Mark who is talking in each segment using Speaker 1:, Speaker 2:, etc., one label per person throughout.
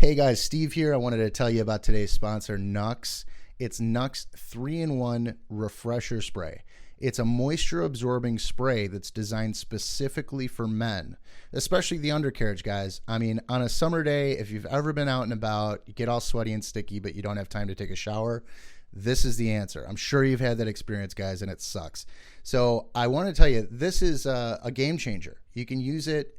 Speaker 1: Hey guys, Steve here. I wanted to tell you about today's sponsor, Nux. It's Nux 3-in-1 Refresher Spray. It's a moisture-absorbing spray that's designed specifically for men, especially the undercarriage guys. I mean, on a summer day, if you've ever been out and about, you get all sweaty and sticky, but you don't have time to take a shower, this is the answer. I'm sure you've had that experience, guys, and it sucks. So I want to tell you, this is a game changer. You can use it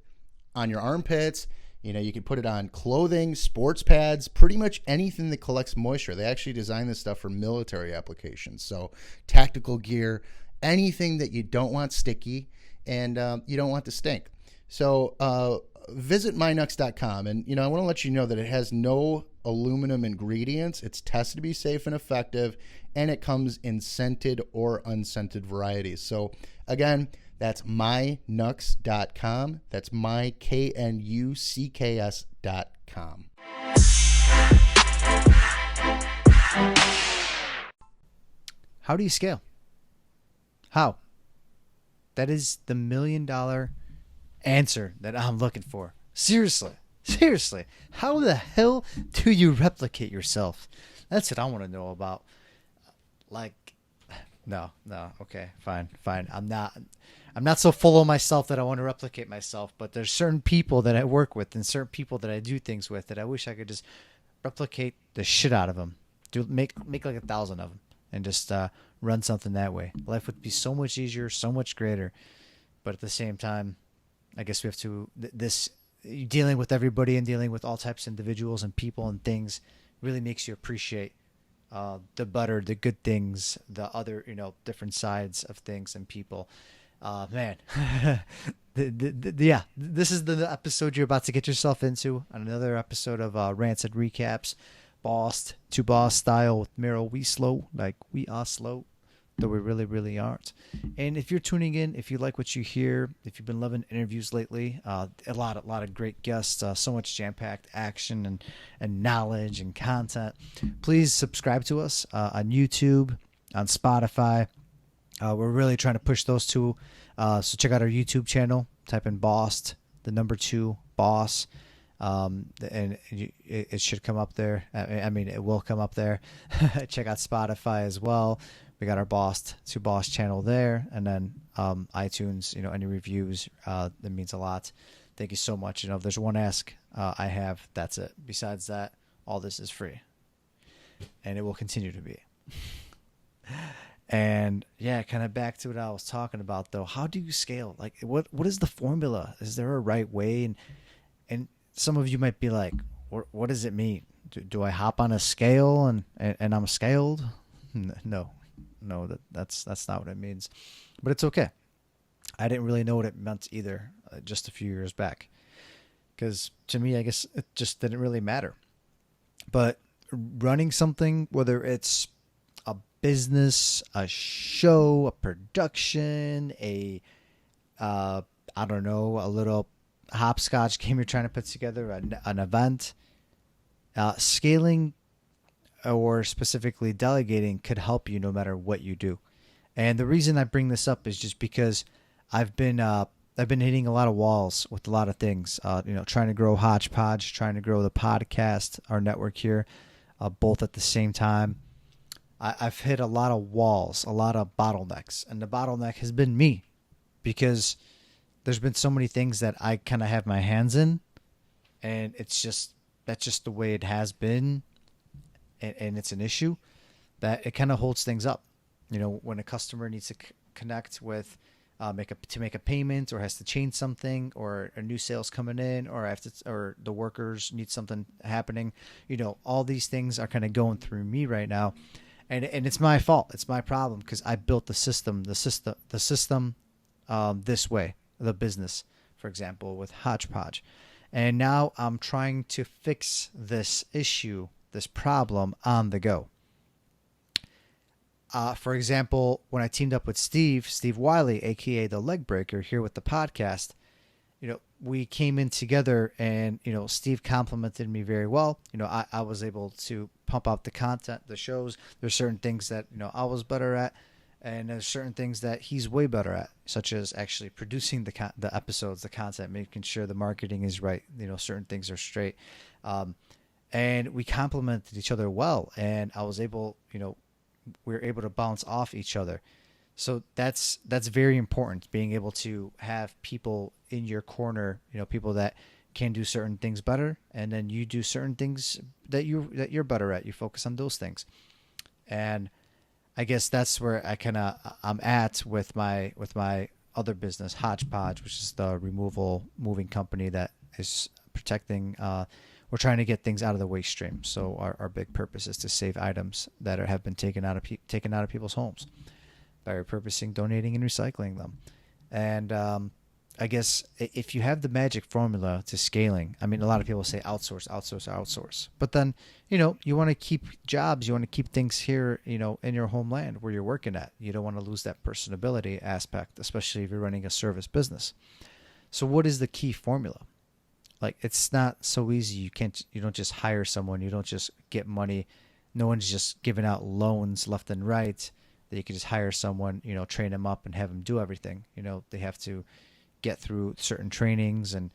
Speaker 1: on your armpits. You know, you can put it on clothing, sports pads, pretty much anything that collects moisture. They actually design this stuff for military applications. So tactical gear, anything that you don't want sticky and you don't want to stink. So visit mynux.com. And, you know, I want to let you know that it has no aluminum ingredients. It's tested to be safe and effective, and it comes in scented or unscented varieties. So again, that's mynux.com. That's myKnucks.com.
Speaker 2: How do you scale? How? That is the $1 million answer that I'm looking for. Seriously. How the hell do you replicate yourself? That's what I want to know about. No. Okay, fine. I'm not so full of myself that I want to replicate myself, but there's certain people that I work with and certain people that I do things with that I wish I could just replicate the shit out of them. Make like 1,000 of them and just run something that way. Life would be so much easier, so much greater. But at the same time, I guess we have to dealing with everybody and dealing with all types of individuals and people and things really makes you appreciate the better, the good things, the other, different sides of things and people. Man, yeah, this is the episode you're about to get yourself into. Another episode of Rants and Recaps, boss to boss style with Miro. We slow, like we are slow, though we really, really aren't. And if you're tuning in, if you like what you hear, if you've been loving interviews lately, a lot of great guests, so much jam-packed action and knowledge and content, please subscribe to us on YouTube, on Spotify. We're really trying to push those two. So check out our YouTube channel. Type in Boss, the number 2 Boss, and it should come up there. I mean, it will come up there. Check out Spotify as well. We got our Boss to Boss channel there, and then iTunes. Any reviews, that means a lot. Thank you so much. If there's one ask I have, that's it. Besides that, all this is free, and it will continue to be. And yeah, kind of back to what I was talking about though. How do you scale? Like, what is the formula? Is there a right way? And some of you might be like, what does it mean? Do I hop on a scale and I'm scaled? No, that's not what it means. But it's okay. I didn't really know what it meant either, just a few years back, because to me, I guess it just didn't really matter. But running something, whether it's a business, a show, a production, a little hopscotch game you're trying to put together, an event, scaling or specifically delegating could help you no matter what you do. And the reason I bring this up is just because I've been hitting a lot of walls with a lot of things, trying to grow Hodgepodge, trying to grow the podcast, our network here, both at the same time. I've hit a lot of walls, a lot of bottlenecks, and the bottleneck has been me, because there's been so many things that I kind of have my hands in, and that's just the way it has been, and it's an issue that it kind of holds things up. When a customer needs to connect with, make a payment, or has to change something, or a new sales coming in, or or the workers need something happening, all these things are kind of going through me right now. And it's my fault. It's my problem, because I built the system this way, the business, for example, with Hodgepodge. And now I'm trying to fix this issue, this problem on the go. For example, when I teamed up with Steve Wiley, a.k.a. the Leg Breaker, here with the podcast, we came in together, and, Steve complimented me very well. I was able to pump out the content, the shows. There's certain things that, I was better at, and there's certain things that he's way better at, such as actually producing the episodes, the content, making sure the marketing is right. Certain things are straight. and we complemented each other well. And I was able, we were able to bounce off each other. So that's very important, being able to have people in your corner, people that can do certain things better, and then you do certain things that you're better at. You focus on those things. And I guess that's where I'm at with my other business, Hodgepodge, which is the moving company that is protecting. We're trying to get things out of the waste stream. So our big purpose is to save items that have been taken out of people's homes by repurposing, donating, and recycling them. And I guess if you have the magic formula to scaling, I mean, a lot of people say outsource, outsource, outsource. But then, you want to keep jobs, you want to keep things here, in your homeland where you're working at. You don't want to lose that personability aspect, especially if you're running a service business. So what is the key formula? Like, it's not so easy. You don't just hire someone. You don't just get money. No one's just giving out loans left and right that you can just hire someone, train them up and have them do everything. They have to get through certain trainings and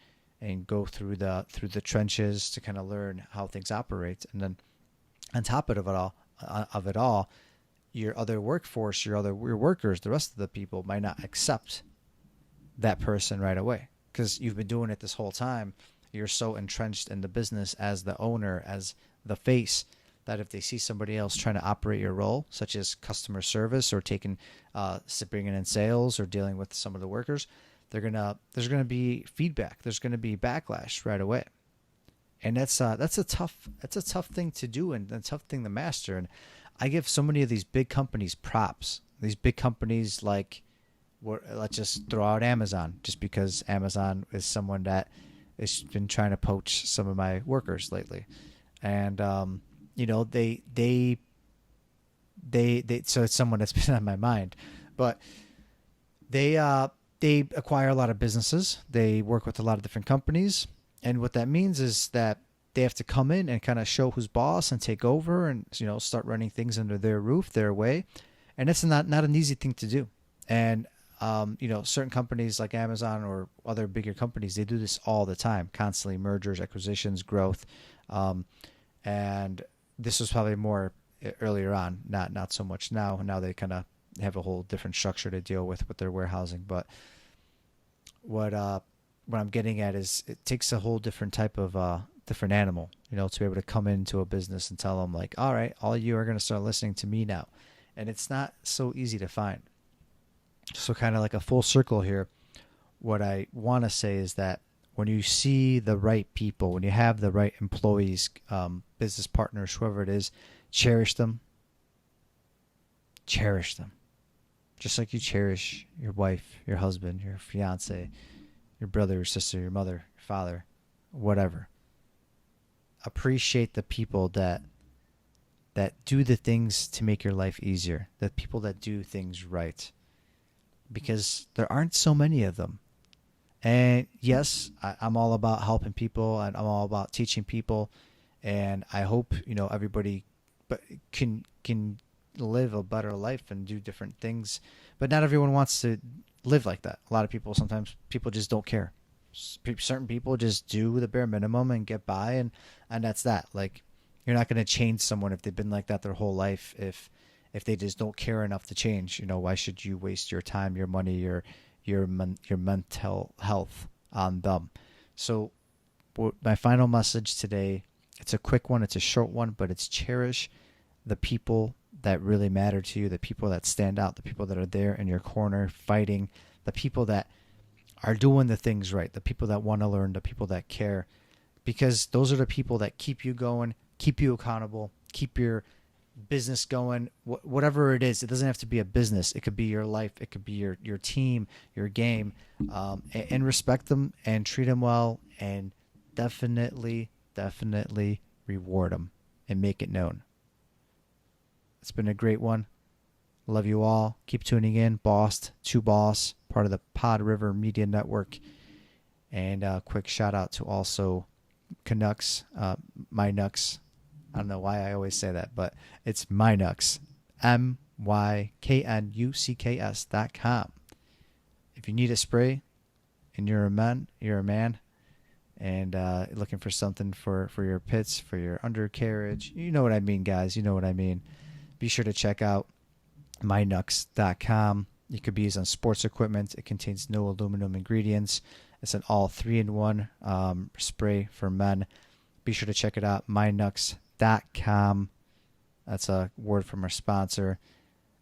Speaker 2: go through the trenches to kind of learn how things operate. And then on top of it all, your other workforce, your workers, the rest of the people might not accept that person right away because you've been doing it this whole time. You're so entrenched in the business as the owner, as the face, that if they see somebody else trying to operate your role, such as customer service or bringing in sales or dealing with some of the workers, there's gonna be feedback. There's gonna be backlash right away, and that's a tough thing to do and a tough thing to master. And I give so many of these big companies props. These big companies, like, let's just throw out Amazon, just because Amazon is someone that has been trying to poach some of my workers lately, and they so it's someone that's been on my mind, but they acquire a lot of businesses. They work with a lot of different companies. And what that means is that they have to come in and kind of show who's boss and take over and, start running things under their roof, their way. And it's not an easy thing to do. And, certain companies like Amazon or other bigger companies, they do this all the time, constantly mergers, acquisitions, growth. And this was probably more earlier on, not so much now. Now they kind of have a whole different structure to deal with their warehousing. But what I'm getting at is it takes a whole different type of different animal, to be able to come into a business and tell them, like, all right, all of you are going to start listening to me now. And it's not so easy to find. So kind of like a full circle here, what I want to say is that when you see the right people, when you have the right employees, business partners, whoever it is, cherish them. Cherish them. Just like you cherish your wife, your husband, your fiance, your brother, your sister, your mother, your father, whatever. Appreciate the people that do the things to make your life easier, the people that do things right, because there aren't so many of them. And yes, I'm all about helping people, and I'm all about teaching people, and I hope everybody can live a better life and do different things. But not everyone wants to live like that. A lot of people, sometimes people just don't care. Certain people just do the bare minimum and get by, and that's that. Like, you're not going to change someone if they've been like that their whole life. If they just don't care enough to change, why should you waste your time, your money, your mental health on them? So my final message today, it's a quick one, it's a short one, but it's cherish the people that really matter to you, the people that stand out, the people that are there in your corner fighting, the people that are doing the things right, the people that want to learn, the people that care, because those are the people that keep you going, keep you accountable, keep your business going, whatever it is. It doesn't have to be a business. It could be your life. It could be your team, your game, and respect them and treat them well, and definitely reward them and make it known. It's been a great one. Love you all. Keep tuning in. Boss to Boss, part of the PodRiver Media Network. And a quick shout out to also Canucks, my Nucks. I don't know why I always say that, but it's MyNucks, MYKNUCKS.com. If you need a spray and you're a man, and looking for something for your pits, for your undercarriage. You know what I mean, guys. You know what I mean. Be sure to check out mynux.com. It could be used on sports equipment. It contains no aluminum ingredients. It's an all 3-in-1 spray for men. Be sure to check it out, mynux.com. That's a word from our sponsor.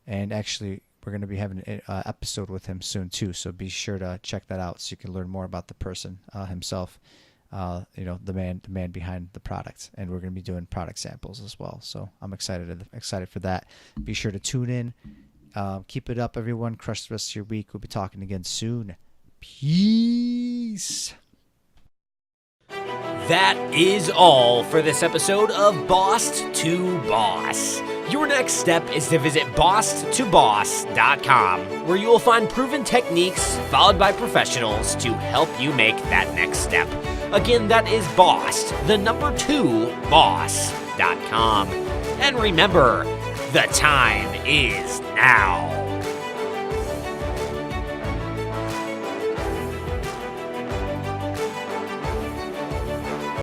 Speaker 2: And actually, we're going to be having an episode with him soon, too. So be sure to check that out so you can learn more about the person himself, the man behind the product. And we're going to be doing product samples as well. So I'm excited for that. Be sure to tune in. Keep it up, everyone. Crush the rest of your week. We'll be talking again soon. Peace.
Speaker 3: That is all for this episode of Boss to Boss. Your next step is to visit bosstoboss.com, where you will find proven techniques followed by professionals to help you make that next step. Again, that is boss2boss.com. And remember, the time is now.